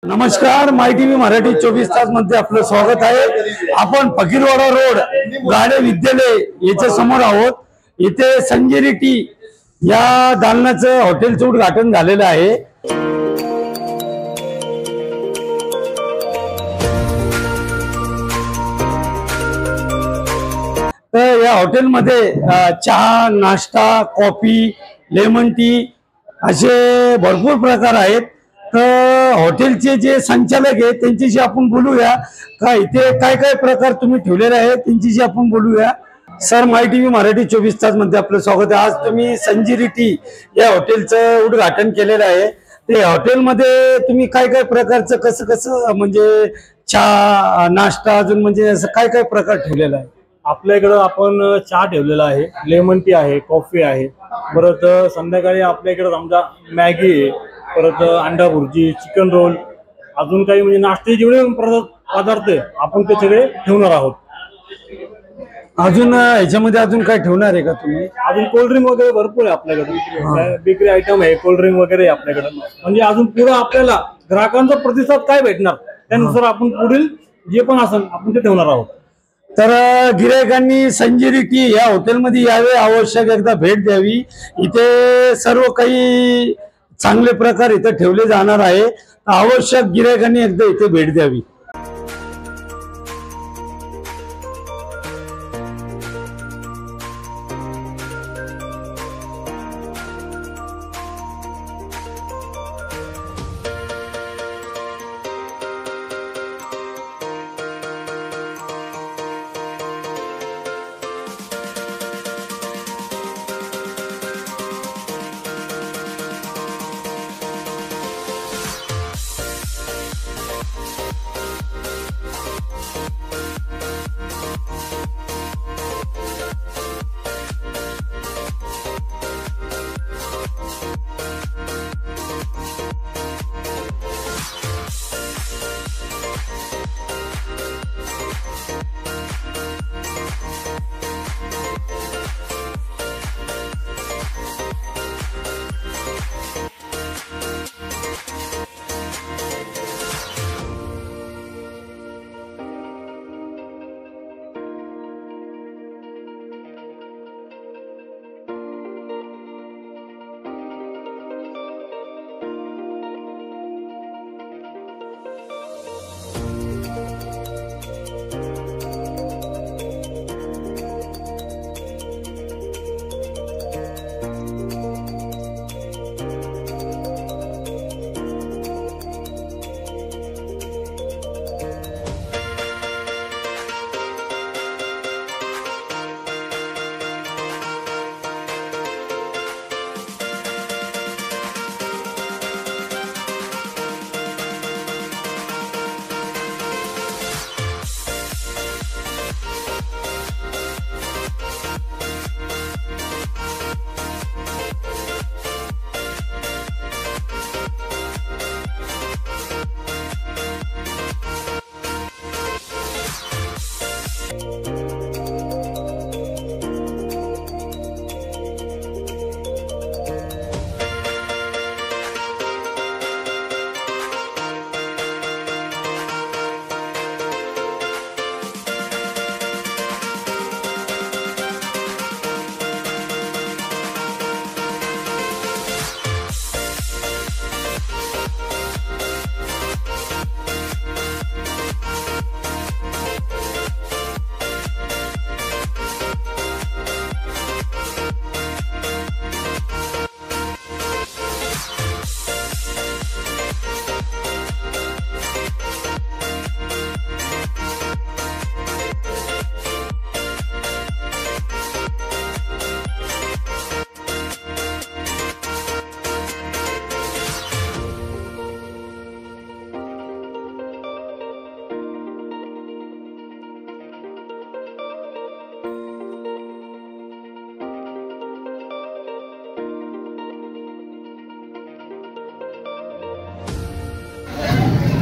नमस्कार, माय टीव्ही मराठी 24 तास मध्ये आपलं स्वागत आहे। आपण फकीरवाडा रोड गाडे विद्यालय याच्या समोर आहोत। इथे संजेरी टी या दालनाचं हॉटेलचं उद्घाटन झालेलं आहे। तर या हॉटेलमध्ये चहा, नाश्ता, कॉफी, लेमन टी असे भरपूर प्रकार आहेत। तर हॉटेलचे जे संचालक आहेत त्यांच्याशी आपण बोलूया का इथे काय काय प्रकार तुम्ही ठेवलेले आहेत त्यांच्याशी आपण बोलूया। सर, माय टीव्ही मराठी 24 तास मध्ये आपलं स्वागत आहे। आज तुम्ही संजेरी टी या हॉटेलचं उद्घाटन केलेलं आहे। ते हॉटेलमध्ये तुम्ही काय काय प्रकारचं कसं कसं म्हणजे चहा, नाश्ता अजून म्हणजे असं काय काय प्रकार ठेवलेला आहे? आपल्या इकडं आपण चहा ठेवलेला आहे, लेमन टी आहे, कॉफी आहे। परत संध्याकाळी आपल्या इकडं समजा मॅगी आहे, परत अंडा भुर्जी, चिकन रोल, अजून काही म्हणजे नाश्ते जेवढे पदार्थ आहे आपण ते सगळे ठेवणार आहोत। अजून ह्याच्यामध्ये अजून काय ठेवणार आहे का तुम्ही? अजून कोल्ड्रिंक वगैरे भरपूर आहे आपल्याकडे, बेकरी आयटम आहे, कोल्ड्रिंक वगैरे आहे आपल्याकडे। म्हणजे अजून पुढे आपल्याला ग्राहकांचा प्रतिसाद काय भेटणार त्यानुसार आपण पुढील जे पण असेल आपण ते ठेवणार आहोत। तर गिरायकांनी संजेरी टी या हॉटेलमध्ये यावे, आवश्यक एकदा भेट द्यावी। इथे सर्व काही चांगले प्रकार इथे ठेवले जाणार आहे। आवश्यक गिरायकांनी एकदा इथे भेट द्यावी।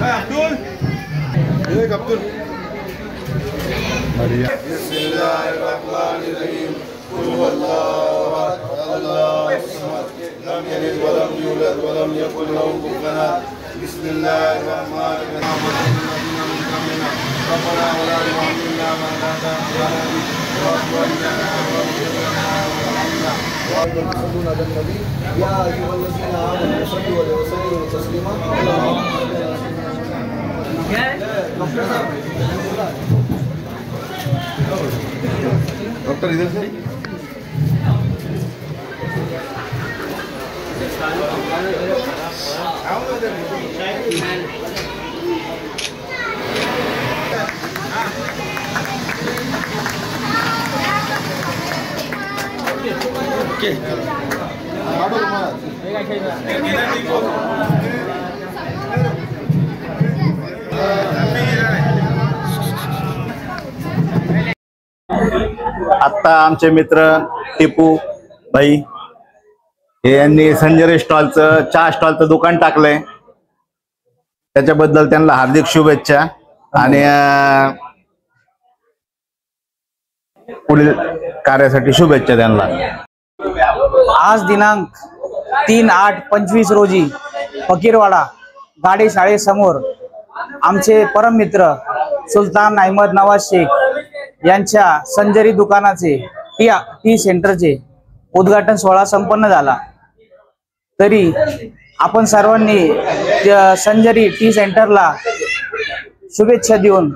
Abdul. Abdul. Bismillahirrahmanirrahim. Qul huwallahu ahad, Allahu samad, lam yalid wa lam yulad wa lam yakul lahu kufuwan ahad. बिस्मिल्लाहिर्रहमानिर्रहीम रब्बना वला तुहमिलना मा ला ताक़ता डॉक्टर इधर से आता आमचे मित्र टिपू भाई हे यांनी संजय स्टॉलचं चहा स्टॉलचं दुकान टाकलंय, त्याच्याबद्दल त्यांना हार्दिक शुभेच्छा आणि पुढील कार्यासाठी शुभेच्छा त्यांना। आज दिनांक 3/8/25 रोजी फकीरवाडा गाडी शाळेसमोर आमचे परम मित्र सुलतान अहमद नवाज शेख यांच्या संजरी दुकानाचे टी सेंटरचे उद्घाटन सोहळा संपन्न झाला। तरी आपण सर्वांनी संजरी टी सेंटरला शुभेच्छा देऊन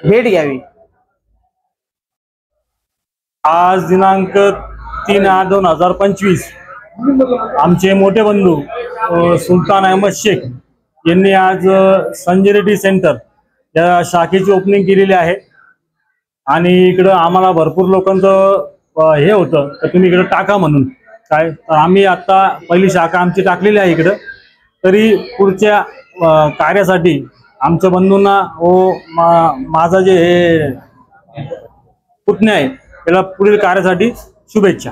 भेट घ्यावी। आज दिनांक 3/8/2025 आमचे मोठे बंधू सुलतान अहमद शेख यांनी आज संजरी टी सेंटर या शाखेची ओपनिंग केलेली आहे आणि इकडं आम्हाला भरपूर लोकांचं हे होतं तर तुम्ही इकडं टाका म्हणून काय, तर आम्ही आता पहिली शाखा आमची टाकलेली आहे इकडं। तरी पुढच्या कार्यासाठी आमच्या बंधूंना व माझा जे हे पुतण्या आहे त्याला पुढील कार्यासाठी शुभेच्छा।